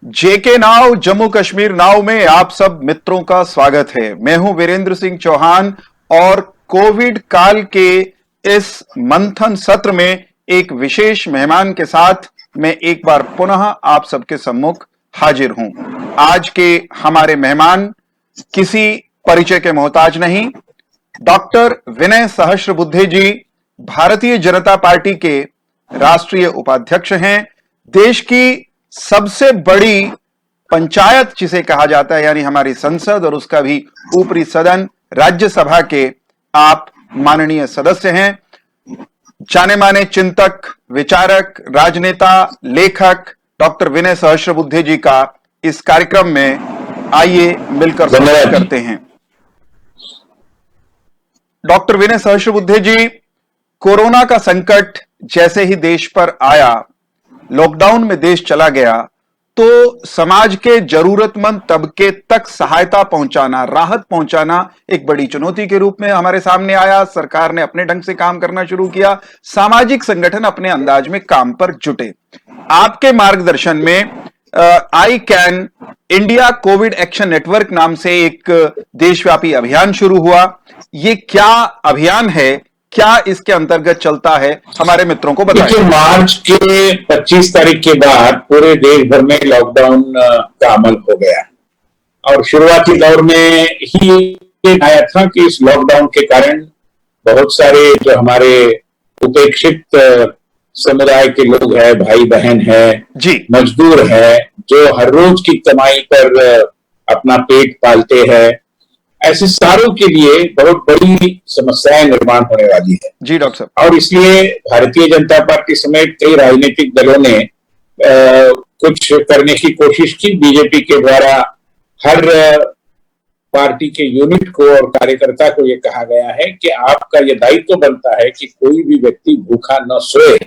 जेके नाव जम्मू कश्मीर नाव में आप सब मित्रों का स्वागत है। मैं हूं वीरेंद्र सिंह चौहान और कोविड काल के इस मंथन सत्र में एक विशेष मेहमान के साथ मैं एक बार पुनः आप सबके सम्मुख हाजिर हूं। आज के हमारे मेहमान किसी परिचय के मोहताज नहीं, डॉक्टर विनय सहस्त्रबुद्धे जी भारतीय जनता पार्टी के राष्ट्रीय उपाध्यक्ष हैं। देश की सबसे बड़ी पंचायत जिसे कहा जाता है, यानी हमारी संसद और उसका भी ऊपरी सदन राज्यसभा के आप माननीय सदस्य हैं। जाने माने चिंतक, विचारक, राजनेता, लेखक डॉक्टर विनय सहस्त्रबुद्धे जी का इस कार्यक्रम में आइए मिलकर स्वागत करते हैं। डॉक्टर विनय सहस्त्रबुद्धे जी, कोरोना का संकट जैसे ही देश पर आया, लॉकडाउन में देश चला गया, तो समाज के जरूरतमंद तबके तक सहायता पहुंचाना, राहत पहुंचाना एक बड़ी चुनौती के रूप में हमारे सामने आया। सरकार ने अपने ढंग से काम करना शुरू किया, सामाजिक संगठन अपने अंदाज में काम पर जुटे। आपके मार्गदर्शन में I can India Covid action network नाम से एक देशव्यापी अभियान शुरू हुआ। ये क्या अभियान है, क्या इसके अंतर्गत चलता है, हमारे मित्रों को बताइए। मार्च के 25 तारीख के बाद पूरे देश भर में लॉकडाउन का अमल हो गया और शुरुआती दौर में ही आया था कि इस लॉकडाउन के कारण बहुत सारे जो हमारे उपेक्षित समुदाय के लोग हैं, भाई बहन है जी, मजदूर है, जो हर रोज की कमाई पर अपना पेट पालते हैं, ऐसे सारों के लिए बहुत बड़ी समस्याएं निर्माण होने वाली है जी डॉक्टर साहब। और इसलिए भारतीय जनता पार्टी समेत कई राजनीतिक दलों ने कुछ करने की कोशिश की। बीजेपी के द्वारा हर पार्टी के यूनिट को और कार्यकर्ता को यह कहा गया है कि आपका यह दायित्व बनता है कि कोई भी व्यक्ति भूखा न सोए,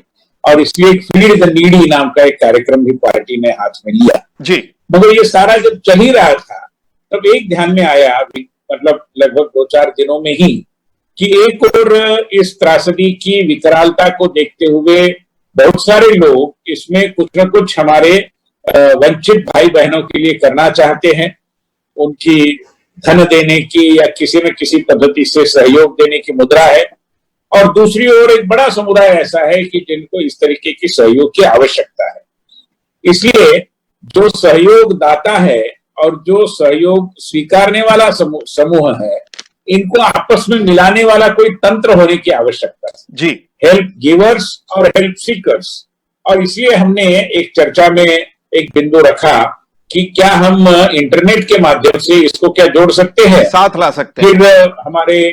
और इसलिए फीड द नीडी नाम का एक कार्यक्रम भी पार्टी ने हाथ में लिया जी। मगर ये सारा जब चल ही रहा था तब एक ध्यान में आया, मतलब लगभग 2-4 दिनों में ही, कि एक और इस त्रासदी की विकरालता को देखते हुए बहुत सारे लोग इसमें कुछ न कुछ हमारे वंचित भाई बहनों के लिए करना चाहते हैं। उनकी धन देने की या किसी न किसी पद्धति से सहयोग देने की मुद्रा है, और दूसरी ओर एक बड़ा समुदाय ऐसा है कि जिनको इस तरीके की सहयोग की आवश्यकता है। इसलिए जो सहयोग दाता है और जो सहयोग स्वीकारने वाला समूह है, इनको आपस में मिलाने वाला कोई तंत्र होने की आवश्यकता है जी। हेल्प गिवर्स और हेल्प सीकर्स। और इसलिए हमने एक चर्चा में एक बिंदु रखा कि क्या हम इंटरनेट के माध्यम से इसको क्या जोड़ सकते हैं, साथ ला सकते हैं। फिर हमारे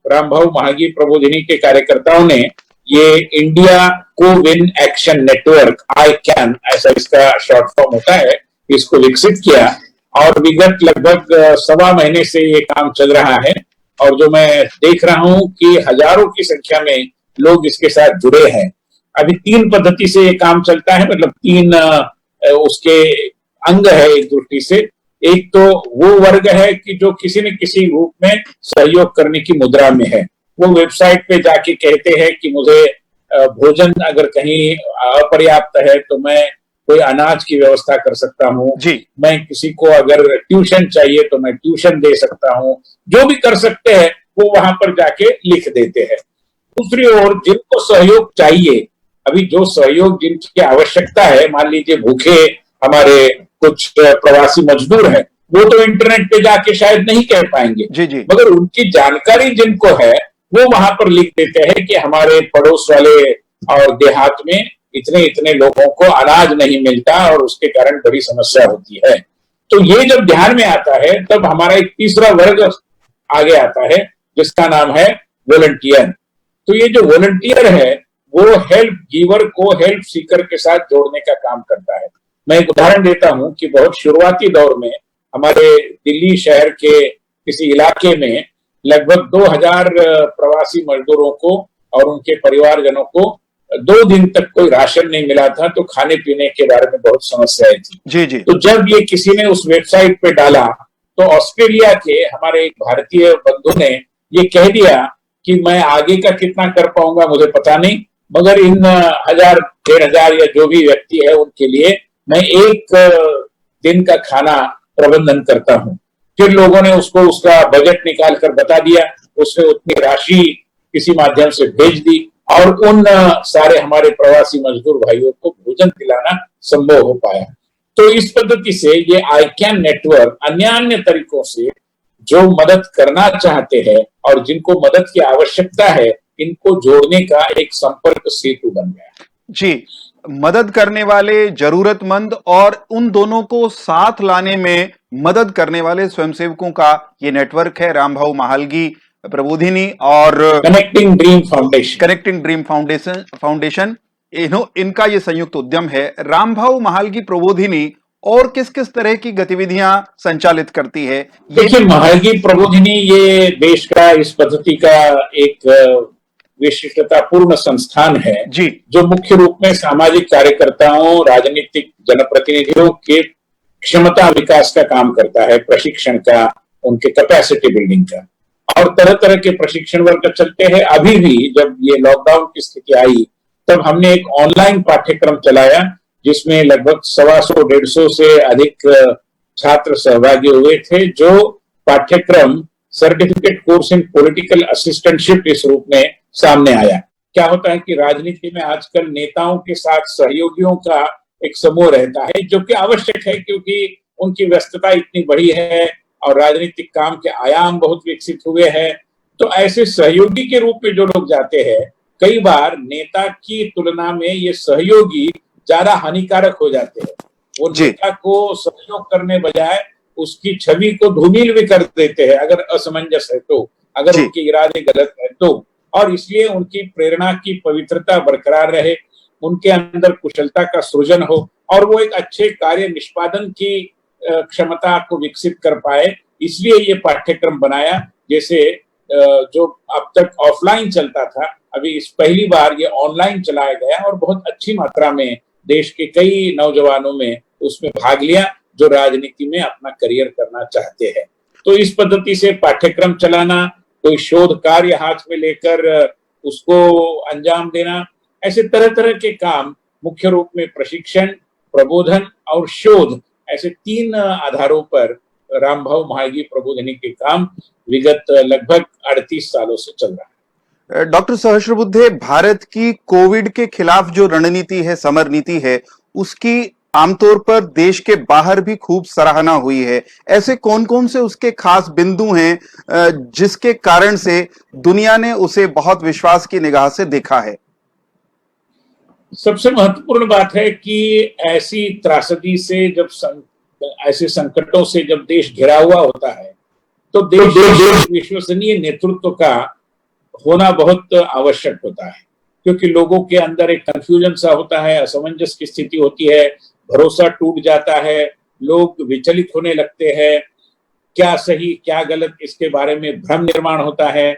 रामभाऊ महागी प्रबोधिनी के कार्यकर्ताओं ने ये India CoWIN action network, I can ऐसा इसका शॉर्ट फॉर्म होता है, इसको विकसित किया और विगत लगभग 1.25 महीने से ये काम चल रहा है। और जो मैं देख रहा हूं कि हजारों की संख्या में लोग इसके साथ जुड़े हैं। अभी 3 पद्धति से ये काम चलता है, मतलब 3 उसके अंग है एक दृष्टि से। एक तो वो वर्ग है कि जो किसी न किसी रूप में सहयोग करने की मुद्रा में है। वो वेबसाइट पे जाके कहते हैं कि मुझे भोजन अगर कहीं अपर्याप्त है तो मैं कोई अनाज की व्यवस्था कर सकता हूँ, मैं किसी को अगर ट्यूशन चाहिए तो मैं ट्यूशन दे सकता हूँ। जो भी कर सकते हैं वो वहां पर जाके लिख देते हैं। दूसरी ओर जिनको सहयोग चाहिए, अभी जो सहयोग जिनकी आवश्यकता है, मान लीजिए भूखे हमारे कुछ प्रवासी मजदूर हैं, वो तो इंटरनेट पे जाके शायद नहीं कह पाएंगे जी। मगर उनकी जानकारी जिनको है वो वहां पर लिख देते हैं कि हमारे पड़ोस वाले और देहात में इतने इतने लोगों को अनाज नहीं मिलता और उसके कारण बड़ी समस्या होती है। तो ये जब ध्यान में आता है तब हमारा एक तीसरा वर्ग आगे आता है जिसका नाम है वॉलंटियर। तो ये जो वॉलंटियर है वो हेल्प गिवर को हेल्प सीकर के साथ जोड़ने का काम करता है। मैं एक उदाहरण देता हूं कि बहुत शुरुआती दौर में हमारे दिल्ली शहर के किसी इलाके में लगभग 2000 प्रवासी मजदूरों को और उनके परिवारजनों को 2 दिन तक कोई राशन नहीं मिला था, तो खाने पीने के बारे में बहुत समस्याएं थी जी। तो जब ये किसी ने उस वेबसाइट पे डाला तो ऑस्ट्रेलिया के हमारे एक भारतीय बंधु ने ये कह दिया कि मैं आगे का कितना कर पाऊंगा मुझे पता नहीं, मगर इन 1000-1500 या जो भी व्यक्ति है उनके लिए मैं एक दिन का खाना प्रबंधन करता हूँ। फिर लोगों ने उसको उसका बजट निकाल कर बता दिया, उसने उतनी राशि किसी माध्यम से भेज दी और उन सारे हमारे प्रवासी मजदूर भाइयों को भोजन दिलाना संभव हो पाया। तो इस पद्धति से ये आई कैन नेटवर्क अन्य अन्य तरीकों से जो मदद करना चाहते हैं और जिनको मदद की आवश्यकता है, इनको जोड़ने का एक संपर्क सेतु बन गया। जी, मदद करने वाले, जरूरतमंद और उन दोनों को साथ लाने में मदद करने वाले स्वयंसेवकों का ये नेटवर्क है रामभाऊ महालगी प्रबोधिनी और connecting dream foundation. Connecting dream foundation इनका ये संयुक्त उद्यम है। रामभाऊ महालगी प्रबोधिनी और किस किस तरह की गतिविधियां संचालित करती है? देखिए, महालगी प्रबोधिनी ये देश का इस पद्धति का एक विशिष्टतापूर्ण संस्थान है जी, जो मुख्य रूप में सामाजिक कार्यकर्ताओं, राजनीतिक जनप्रतिनिधियों के क्षमता विकास का काम करता है, प्रशिक्षण का, उनके कैपेसिटी बिल्डिंग का, और तरह तरह के प्रशिक्षण वर्ग चलते हैं। अभी भी जब ये लॉकडाउन की स्थिति आई तब हमने एक ऑनलाइन पाठ्यक्रम चलाया जिसमें लगभग 125-150 से अधिक छात्र सहभागी हुए थे, जो पाठ्यक्रम certificate course in political assistantship इस रूप में सामने आया। क्या होता है कि राजनीति में आजकल नेताओं के साथ सहयोगियों का एक समूह रहता है, जो कि आवश्यक है क्योंकि उनकी व्यस्तता इतनी बड़ी है और राजनीतिक काम के आयाम बहुत विकसित हुए हैं। तो ऐसे सहयोगी के रूप में जो लोग जाते हैं, कई बार नेता की तुलना में ये सहयोगी ज्यादा हानिकारक हो जाते हैं। वो नेता को सहयोग करने बजाय उसकी छवि को धूमिल भी कर देते हैं अगर असमंजस है तो, अगर उनके इरादे गलत है तो। और इसलिए उनकी प्रेरणा की पवित्रता बरकरार रहे, उनके अंदर कुशलता का सृजन हो और वो एक अच्छे कार्य निष्पादन की क्षमता को विकसित कर पाए, इसलिए ये पाठ्यक्रम बनाया। जैसे जो अब तक ऑफलाइन चलता था, अभी इस पहली बार ये ऑनलाइन चलाया गया और बहुत अच्छी मात्रा में देश के कई नौजवानों में उसमें भाग लिया जो राजनीति में अपना करियर करना चाहते हैं। तो इस पद्धति से पाठ्यक्रम चलाना, कोई शोध कार्य हाथ में लेकर उसको अंजाम देना, ऐसे तरह तरह के काम, मुख्य रूप में प्रशिक्षण, प्रबोधन और शोध, ऐसे 3 आधारों पर रामभाऊ महालगी प्रबोधिनी के काम विगत लगभग 38 सालों से चल रहा है। डॉक्टर सहस्त्रबुद्धे, भारत की कोविड के खिलाफ जो रणनीति है, समर नीति है, उसकी आमतौर पर देश के बाहर भी खूब सराहना हुई है। ऐसे कौन कौन से उसके खास बिंदु हैं जिसके कारण से दुनिया ने उसे बहुत विश्वास की निगाह से देखा है? सबसे महत्वपूर्ण बात है कि ऐसी त्रासदी से जब ऐसे संकटों से जब देश घिरा हुआ होता है तो देश विश्वसनीय नेतृत्व का होना बहुत आवश्यक होता है, क्योंकि लोगों के अंदर एक कंफ्यूजन सा होता है, असमंजस की स्थिति होती है, भरोसा टूट जाता है, लोग विचलित होने लगते हैं, क्या सही क्या गलत इसके बारे में भ्रम निर्माण होता है।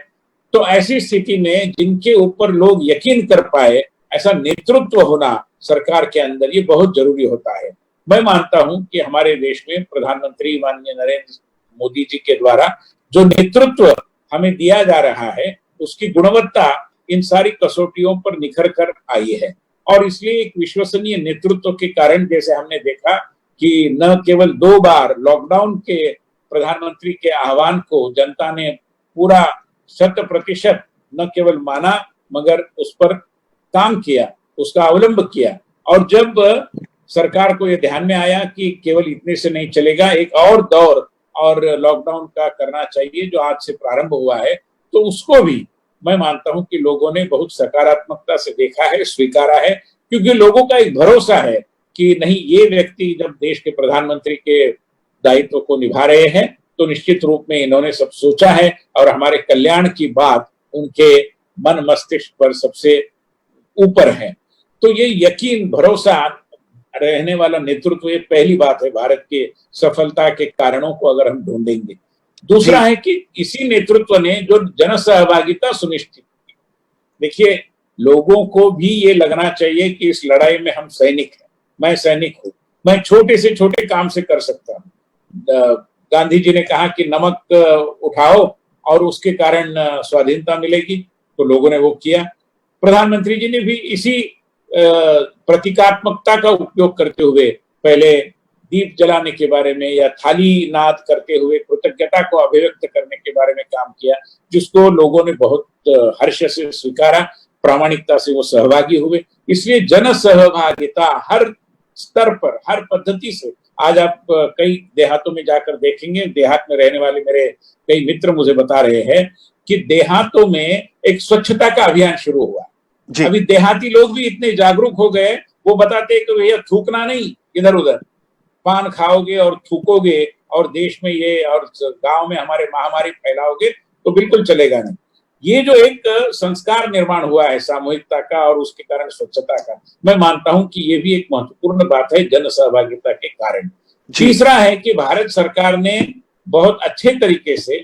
तो ऐसी स्थिति में जिनके ऊपर लोग यकीन कर पाए, ऐसा नेतृत्व होना सरकार के अंदर ये बहुत जरूरी होता है। मैं मानता हूं कि हमारे देश में प्रधानमंत्री माननीय नरेंद्र मोदी जी के द्वारा जो नेतृत्व हमें दिया जा रहा है, उसकी गुणवत्ता इन सारी कसौटियों पर निखर कर आई है। और इसलिए एक विश्वसनीय नेतृत्व के कारण जैसे हमने देखा कि न केवल 2 बार लॉकडाउन के प्रधानमंत्री के आह्वान को जनता ने पूरा 100% न केवल माना मगर उस पर काम किया, उसका अवलंब किया। और जब सरकार को यह ध्यान में आया कि केवल इतने से नहीं चलेगा, एक और दौर और लॉकडाउन का करना चाहिए जो आज से प्रारंभ हुआ है, तो उसको भी मैं मानता हूं कि लोगों ने बहुत सकारात्मकता से देखा है, स्वीकारा है, क्योंकि लोगों का एक भरोसा है कि नहीं, ये व्यक्ति जब देश के प्रधानमंत्री के दायित्व को निभा रहे हैं तो निश्चित रूप में इन्होंने सब सोचा है और हमारे कल्याण की बात उनके मन मस्तिष्क पर सबसे ऊपर है। तो ये यकीन, भरोसा रहने वाला नेतृत्व, ये पहली बात है भारत के सफलता के कारणों को अगर हम ढूंढेंगे। दूसरा है कि इसी नेतृत्व ने जो जन सहभागिता सुनिश्चित की। देखिए, लोगों को भी ये लगना चाहिए कि इस लड़ाई में हम सैनिक हैं, मैं सैनिक हूं, मैं छोटे से छोटे काम से कर सकता हूं। गांधी जी ने कहा कि नमक उठाओ और उसके कारण स्वाधीनता मिलेगी, तो लोगों ने वो किया। प्रधानमंत्री जी ने भी इसी प्रतीकात्मकता का उपयोग करते हुए पहले दीप जलाने के बारे में या थाली नाद करते हुए कृतज्ञता को अभिव्यक्त करने के बारे में काम किया, जिसको लोगों ने बहुत हर्ष से स्वीकारा, प्रामाणिकता से वो सहभागी हुए। इसलिए जन सहभागिता हर स्तर पर, हर पद्धति से, आज आप कई देहातों में जाकर देखेंगे, देहात में रहने वाले मेरे कई मित्र मुझे बता रहे हैं कि देहातों में एक स्वच्छता का अभियान शुरू हुआ। अभी देहाती लोग भी इतने जागरूक हो गए, वो बताते हैं कि भैया थूकना नहीं इधर उधर, पान खाओगे और थूकोगे और देश में ये और गांव में हमारे महामारी फैलाओगे तो बिल्कुल चलेगा नहीं। ये जो एक संस्कार निर्माण हुआ है सामूहिकता का और उसके कारण स्वच्छता का, मैं मानता हूं कि ये भी एक महत्वपूर्ण बात है जन सहभागिता के कारण। तीसरा है कि भारत सरकार ने बहुत अच्छे तरीके से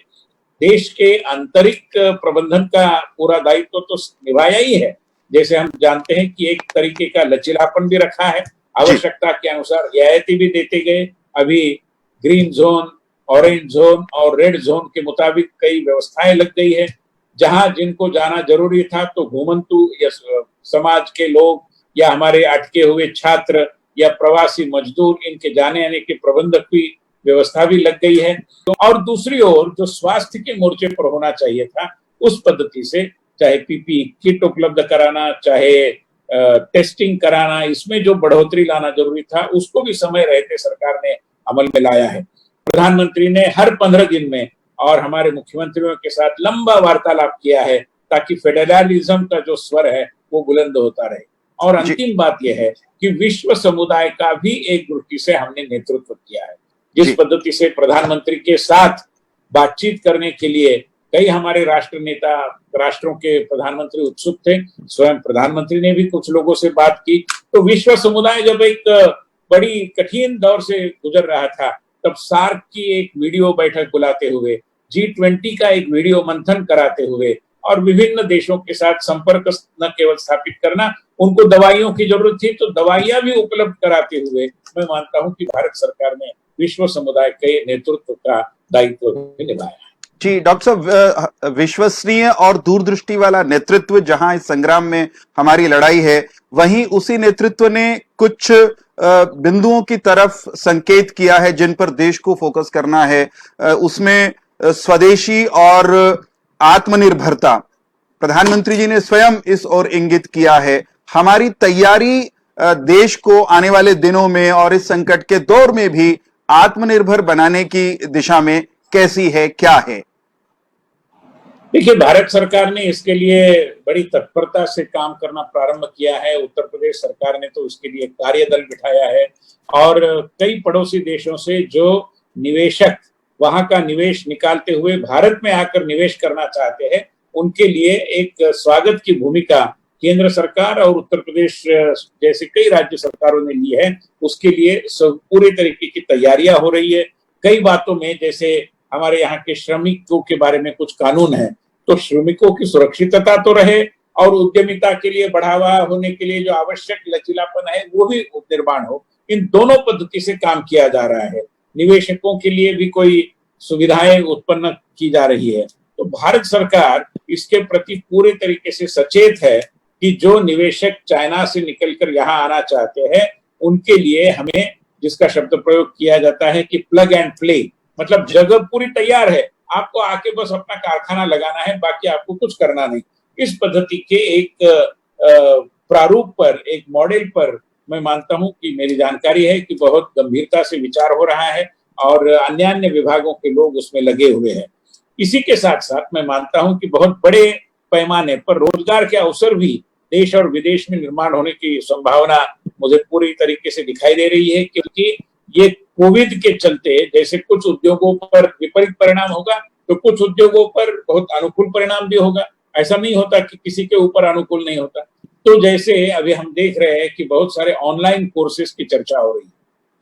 देश के आंतरिक प्रबंधन का पूरा दायित्व तो निभाया ही है। जैसे हम जानते हैं कि एक तरीके का लचीलापन भी रखा है, आवश्यकता के अनुसार रियायती भी देते गए। अभी ग्रीन जोन, ऑरेंज जोन और रेड जोन के मुताबिक कई व्यवस्थाएं लग गई है। जहां जिनको जाना जरूरी था तो घुमंतु या समाज के लोग या हमारे अटके हुए छात्र या प्रवासी मजदूर, इनके जाने आने के प्रबंधक की व्यवस्था भी लग गई है। तो और दूसरी ओर जो स्वास्थ्य के मोर्चे पर होना चाहिए था, उस पद्धति से चाहे पीपी किट उपलब्ध कराना, चाहे टेस्टिंग कराना, इसमें जो बढ़ोतरी लाना जरूरी था, उसको भी समय रहते सरकार ने अमल में लाया है। प्रधानमंत्री ने हर 15 दिन में और हमारे मुख्यमंत्रियों के साथ लंबा वार्तालाप किया है ताकि फेडरलिज्म का जो स्वर है वो बुलंद होता रहे। और अंतिम बात यह है कि विश्व समुदाय का भी एक दृष्टि से हमने नेतृत्व किया है। जिस पद्धति से प्रधानमंत्री के साथ बातचीत करने के लिए कई हमारे राष्ट्र नेता, राष्ट्रों के प्रधानमंत्री उत्सुक थे, स्वयं प्रधानमंत्री ने भी कुछ लोगों से बात की, तो विश्व समुदाय जब एक बड़ी कठिन दौर से गुजर रहा था, तब सार्क की एक वीडियो बैठक बुलाते हुए, G20 का एक वीडियो मंथन कराते हुए और विभिन्न देशों के साथ संपर्क न केवल स्थापित करना, उनको दवाइयों की जरूरत थी तो दवाइयां भी उपलब्ध कराते हुए, मैं मानता हूं कि भारत सरकार ने विश्व समुदाय के नेतृत्व का दायित्व भी निभाया। जी डॉक्टर साहब, विश्वसनीय और दूरदृष्टि वाला नेतृत्व जहां इस संग्राम में हमारी लड़ाई है, वहीं उसी नेतृत्व ने कुछ बिंदुओं की तरफ संकेत किया है जिन पर देश को फोकस करना है। उसमें स्वदेशी और आत्मनिर्भरता, प्रधानमंत्री जी ने स्वयं इस ओर इंगित किया है। हमारी तैयारी देश को आने वाले दिनों में और इस संकट के दौर में भी आत्मनिर्भर बनाने की दिशा में कैसी है, क्या है? देखिए, भारत सरकार ने इसके लिए बड़ी तत्परता से काम करना प्रारंभ किया है। उत्तर प्रदेश सरकार ने तो उसके लिए कार्यदल बिठाया है और कई पड़ोसी देशों से जो निवेशक वहां का निवेश निकालते हुए भारत में आकर निवेश करना चाहते हैं, उनके लिए एक स्वागत की भूमिका केंद्र सरकार और उत्तर प्रदेश जैसे कई राज्य सरकारों ने ली है। उसके लिए पूरे तरीके की तैयारियां हो रही है। कई बातों में, जैसे हमारे यहाँ के श्रमिकों के बारे में कुछ कानून है, तो श्रमिकों की सुरक्षितता तो रहे और उद्यमिता के लिए बढ़ावा होने के लिए जो आवश्यक लचीलापन है वो भी निर्माण हो। इन दोनों पद्धति से काम किया जा रहा है। निवेशकों के लिए भी कोई सुविधाएं उत्पन्न की जा रही है। तो भारत सरकार इसके प्रति पूरे तरीके से सचेत है कि जो निवेशक चाइना से निकलकर यहाँ आना चाहते हैं, उनके लिए हमें, जिसका शब्द प्रयोग किया जाता है कि प्लग एंड प्ले, मतलब जगह पूरी तैयार है, आपको आके बस अपना कारखाना लगाना है, बाकी आपको कुछ करना नहीं। इस पद्धति के एक प्रारूप पर, एक मॉडल पर मैं मानता हूं कि मेरी जानकारी है कि बहुत गंभीरता से विचार हो रहा है और अन्य विभागों के लोग उसमें लगे हुए हैं। इसी के साथ साथ मैं मानता हूं कि बहुत बड़े पैमाने पर रोजगार के अवसर भी देश और विदेश में निर्माण होने की संभावना मुझे पूरी तरीके से दिखाई दे रही है, क्योंकि ये कोविड के चलते जैसे कुछ उद्योगों पर विपरीत परिणाम होगा तो कुछ उद्योगों पर बहुत अनुकूल परिणाम भी होगा। ऐसा नहीं होता कि किसी के ऊपर अनुकूल नहीं होता। तो जैसे अभी हम देख रहे हैं कि बहुत सारे ऑनलाइन कोर्सेज की चर्चा हो रही है,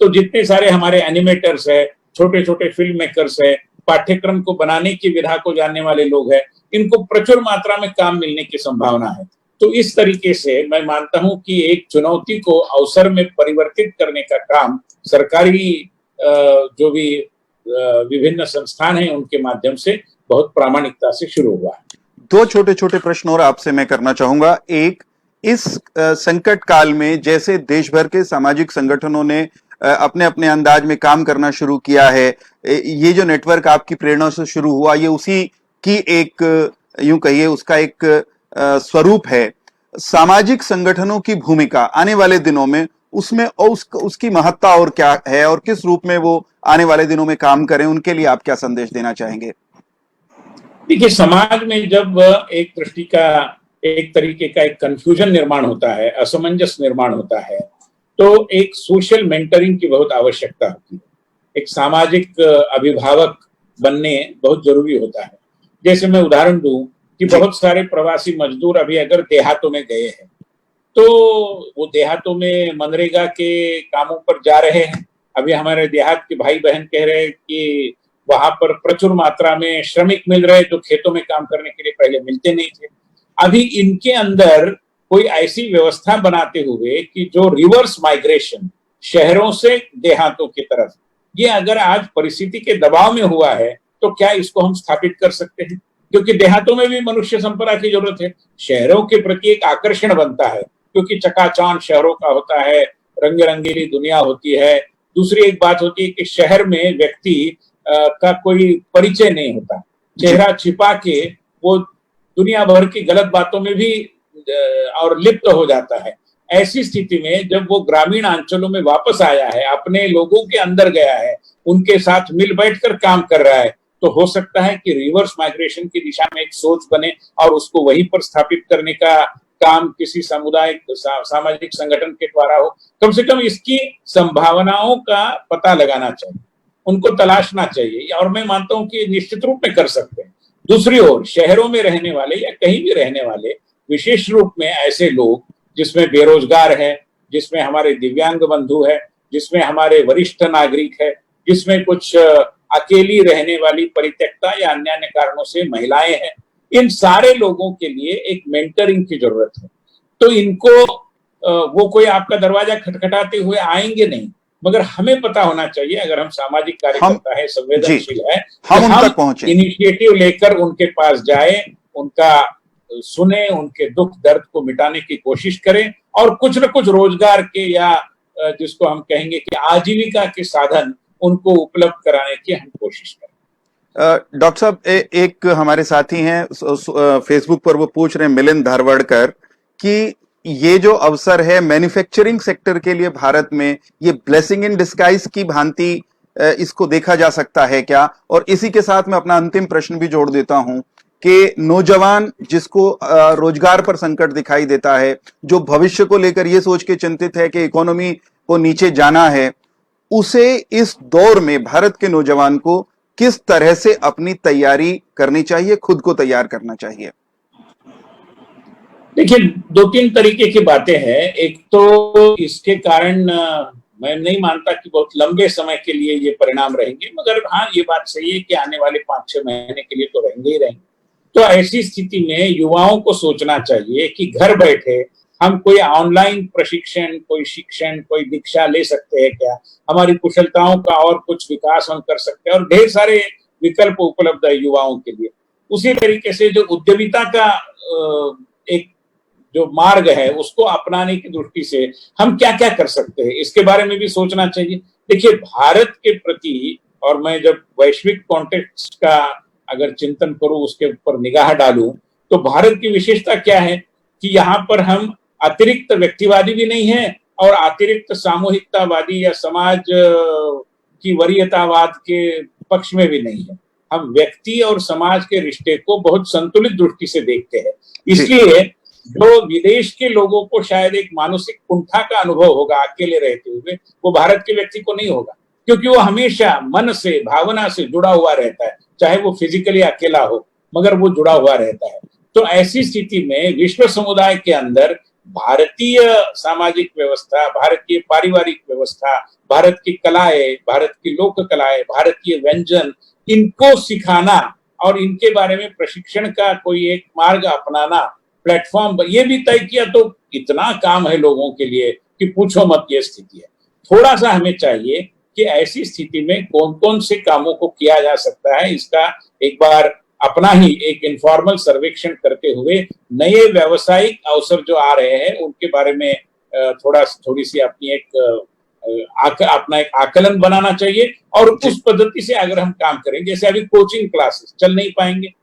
तो जितने सारे हमारे एनिमेटर्स है, छोटे छोटे फिल्म मेकर्स है, पाठ्यक्रम को बनाने की विधा को जानने वाले लोग हैं, इनको प्रचुर मात्रा में काम मिलने की संभावना है। तो इस तरीके से मैं मानता हूं कि एक चुनौती को अवसर में परिवर्तित करने का काम सरकारी जो भी विभिन्न संस्थान हैं उनके माध्यम से बहुत प्रामाणिकता से शुरू हुआ है। दो छोटे छोटे प्रश्न और आपसे मैं करना चाहूंगा। एक, इस संकट काल में जैसे देश भर के सामाजिक संगठनों ने अपने अपने अंदाज में काम करना शुरू किया है। ये जो नेटवर्क आपकी प्रेरणा से शुरू हुआ, ये उसी की एक यूं कहिए उसका एक स्वरूप है। सामाजिक संगठनों की भूमिका आने वाले दिनों में उसमें और उसकी महत्ता और क्या है, और किस रूप में वो आने वाले दिनों में काम करें, उनके लिए आप क्या संदेश देना चाहेंगे? देखिए, समाज में जब एक दृष्टि का, एक तरीके का एक कंफ्यूजन निर्माण होता है, असमंजस निर्माण होता है, तो एक सोशल मेंटरिंग की बहुत आवश्यकता होती है। एक सामाजिक अभिभावक बनने बहुत जरूरी होता है। जैसे मैं उदाहरण दूं कि बहुत सारे प्रवासी मजदूर अभी अगर देहातों में गए हैं, तो वो देहातों में मनरेगा के कामों पर जा रहे हैं। अभी हमारे देहात के भाई बहन कह रहे हैं कि वहां पर प्रचुर मात्रा में श्रमिक मिल रहे, जो खेतों में काम करने के लिए पहले मिलते नहीं थे। अभी इनके अंदर कोई ऐसी व्यवस्था बनाते हुए कि जो रिवर्स माइग्रेशन शहरों से देहातों की तरफ, ये अगर आज परिस्थिति के दबाव में हुआ है, तो क्या इसको हम स्थापित कर सकते हैं? क्योंकि देहातों में भी मनुष्य संपदा की जरूरत है। शहरों के प्रति एक आकर्षण बनता है, क्योंकि चकाचौंध शहरों का होता है, रंग रंगीली दुनिया होती है। दूसरी एक बात होती है कि शहर में व्यक्ति का कोई परिचय नहीं होता, चेहरा छिपा के वो दुनिया भर की गलत बातों में भी और लिप्त हो जाता है। ऐसी स्थिति में जब वो ग्रामीण अंचलों में वापस आया है, अपने लोगों के अंदर गया है, उनके साथ मिल बैठकर काम कर रहा है, तो हो सकता है कि रिवर्स माइग्रेशन की दिशा में एक सोच बने और उसको वहीं पर स्थापित करने का काम किसी सामुदायिक सामाजिक संगठन के द्वारा हो। कम से कम इसकी संभावनाओं का पता लगाना चाहिए, उनको तलाशना चाहिए, और मैं मानता हूं कि निश्चित रूप में कर सकते हैं। दूसरी ओर शहरों में रहने वाले या कहीं भी रहने वाले विशेष रूप में ऐसे लोग जिसमें बेरोजगार है, जिसमें हमारे दिव्यांग बंधु है, जिसमें हमारे वरिष्ठ नागरिक है, जिसमें कुछ अकेली रहने वाली परित्यक्ता या अन्य अन्य कारणों से महिलाएं हैं, इन सारे लोगों के लिए एक मेंटरिंग की जरूरत है। तो इनको वो कोई आपका दरवाजा खटखटाते हुए आएंगे नहीं, मगर हमें पता होना चाहिए, अगर हम सामाजिक कार्यकर्ता है, संवेदनशील है, हम उन हम तक पहुंचे, इनिशिएटिव लेकर उनके पास जाए, उनका सुने, उनके दुख दर्द को मिटाने की कोशिश करें, और कुछ न कुछ रोजगार के या जिसको हम कहेंगे कि आजीविका के साधन उनको उपलब्ध कराने की हम कोशिश करें। डॉक्टर साहब, एक हमारे साथी हैं फेसबुक पर, वो पूछ रहे हैं, मिलिंद धारवाड़कर, कि ये जो अवसर है मैन्युफैक्चरिंग सेक्टर के लिए भारत में, ये ब्लेसिंग इन डिस्गाइज की भांति इसको देखा जा सकता है क्या? और इसी के साथ मैं अपना अंतिम प्रश्न भी जोड़ देता हूं कि नौजवान जिसको रोजगार पर संकट दिखाई देता है, जो भविष्य को लेकर ये सोच के चिंतित है कि इकोनॉमी को नीचे जाना है, उसे इस दौर में भारत के नौजवान को किस तरह से अपनी तैयारी करनी चाहिए, खुद को तैयार करना चाहिए? देखिए, दो तीन तरीके की बातें हैं। एक तो इसके कारण मैं नहीं मानता कि बहुत लंबे समय के लिए ये परिणाम रहेंगे, मगर हाँ, ये बात सही है कि आने वाले 5-6 महीने के लिए तो रहेंगे ही रहेंगे। तो ऐसी स्थिति में युवाओं को सोचना चाहिए कि घर बैठे हम कोई ऑनलाइन प्रशिक्षण, कोई शिक्षण, कोई दीक्षा ले सकते हैं क्या, हमारी कुशलताओं का और कुछ विकास हम कर सकते हैं, और ढेर सारे विकल्प उपलब्ध है युवाओं के लिए। उसी तरीके से जो उद्यमिता का एक जो मार्ग है, उसको अपनाने की दृष्टि से हम क्या क्या कर सकते हैं, इसके बारे में भी सोचना चाहिए। देखिए, भारत के प्रति, और मैं जब वैश्विक कॉन्टेक्स्ट का अगर चिंतन करूं, उसके ऊपर निगाह डालूं, तो भारत की विशेषता क्या है कि यहाँ पर हम अतिरिक्त व्यक्तिवादी भी नहीं है और अतिरिक्त सामूहिकतावादी या समाज की वरीयतावाद के पक्ष में भी नहीं है। हम व्यक्ति और समाज के रिश्ते को बहुत संतुलित दृष्टि से देखते हैं। इसलिए जो विदेश के लोगों को शायद एक मानसिक कुंठा का अनुभव होगा अकेले रहते हुए, वो भारत के व्यक्ति को नहीं होगा, क्योंकि वो हमेशा मन से, भावना से जुड़ा हुआ रहता है, चाहे वो फिजिकली अकेला हो, मगर वो जुड़ा हुआ रहता है। तो ऐसी स्थिति में विश्व समुदाय के अंदर भारतीय सामाजिक व्यवस्था, भारतीय पारिवारिक व्यवस्था, भारत की कलाएं, भारत की लोक कलाएं, भारतीय व्यंजन, इनको सिखाना और इनके बारे में प्रशिक्षण का कोई एक मार्ग अपनाना, प्लेटफॉर्म ये भी तय किया, तो इतना काम है लोगों के लिए कि पूछो मत, ये स्थिति है। थोड़ा सा हमें चाहिए कि ऐसी स्थिति में कौन कौन से कामों को किया जा सकता है, इसका एक बार अपना ही एक इनफॉर्मल सर्वेक्षण करते हुए नए व्यावसायिक अवसर जो आ रहे हैं उनके बारे में थोड़ी सी अपनी एक अपना एक आकलन बनाना चाहिए और उस पद्धति से अगर हम काम करें, जैसे अभी कोचिंग क्लासेस चल नहीं पाएंगे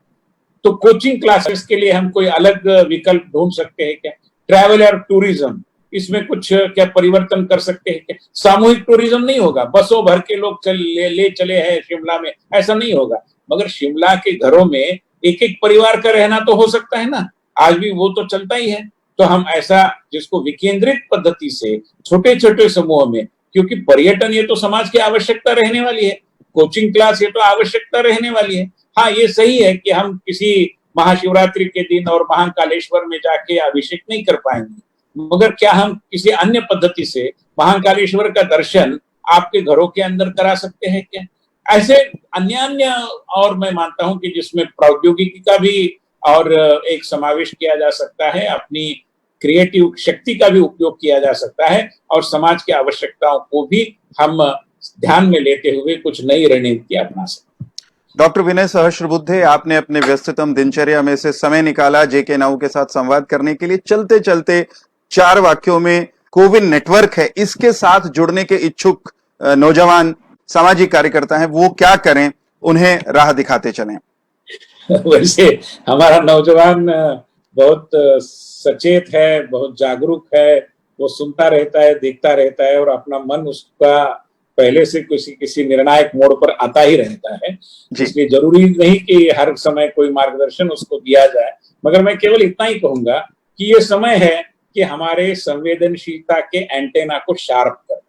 तो कोचिंग क्लासेस के लिए हम कोई अलग विकल्प ढूंढ सकते हैं क्या? ट्रैवल और टूरिज्म, इसमें कुछ क्या परिवर्तन कर सकते हैं क्या? सामूहिक टूरिज्म नहीं होगा, बसों भर के लोग ले चले हैं शिमला में, ऐसा नहीं होगा, मगर शिमला के घरों में एक एक परिवार का रहना तो हो सकता है ना, आज भी वो तो चलता ही है। तो हम ऐसा जिसको विकेंद्रित पद्धति से छोटे छोटे समूह में, क्योंकि पर्यटन ये तो समाज की आवश्यकता रहने वाली है, कोचिंग क्लास ये तो आवश्यकता रहने वाली है। हाँ, ये सही है कि हम किसी महाशिवरात्रि के दिन और महाकालेश्वर में जाके अभिषेक नहीं कर पाएंगे, मगर क्या हम किसी अन्य पद्धति से महाकालेश्वर का दर्शन आपके घरों के अंदर करा सकते हैं क्या? ऐसे अन्य अन्य, और मैं मानता हूं कि जिसमें प्रौद्योगिकी का भी और एक समावेश किया जा सकता है, अपनी क्रिएटिव शक्ति का भी उपयोग किया जा सकता है और समाज की आवश्यकताओं को भी हम ध्यान में लेते हुए कुछ नई रणनीति अपना सकते हैं। डॉक्टर विनय सहस्त्रबुद्धे, आपने अपने व्यस्ततम दिनचर्या में से समय निकाला जेके नाउ के साथ संवाद करने के लिए। चलते चलते 4 वाक्यों में कोविन नेटवर्क है, इसके साथ जुड़ने के इच्छुक नौजवान सामाजिक कार्यकर्ता हैं, वो क्या करें, उन्हें राह दिखाते चलें। वैसे हमारा नौजवान बहुत सचेत है, बहुत जागरूक है, वो सुनता रहता है, देखता रहता है और अपना मन उसका पहले से किसी निर्णायक मोड़ पर आता ही रहता है। इसलिए जरूरी नहीं कि हर समय कोई मार्गदर्शन उसको दिया जाए, मगर मैं केवल इतना ही कहूंगा कि ये समय है कि हमारे संवेदनशीलता के एंटेना को शार्प करें।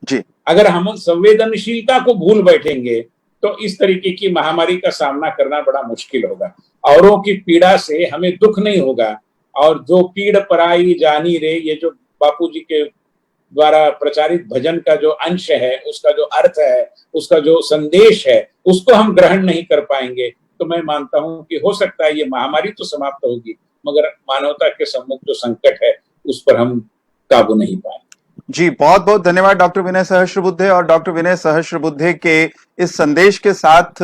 जी, अगर हम संवेदनशीलता को भूल बैठेंगे तो इस तरीके की महामारी का सामना करना बड़ा मुश्किल होगा। औरों की पीड़ा से हमें दुख नहीं होगा, और जो पीड़ पराई जानी रे, ये जो बापूजी के द्वारा प्रचारित भजन का जो अंश है, उसका जो अर्थ है, उसका जो संदेश है, उसको हम ग्रहण नहीं कर पाएंगे तो मैं मानता हूं कि हो सकता है ये महामारी तो समाप्त होगी, मगर मानवता के सम्मुख जो संकट है उस पर हम काबू नहीं पाएंगे। जी, बहुत बहुत धन्यवाद डॉक्टर विनय सहस्त्रबुद्धे। और डॉक्टर विनय सहस्त्रबुद्धे के इस संदेश के साथ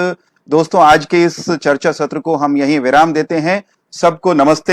दोस्तों आज के इस चर्चा सत्र को हम यहीं विराम देते हैं। सबको नमस्ते।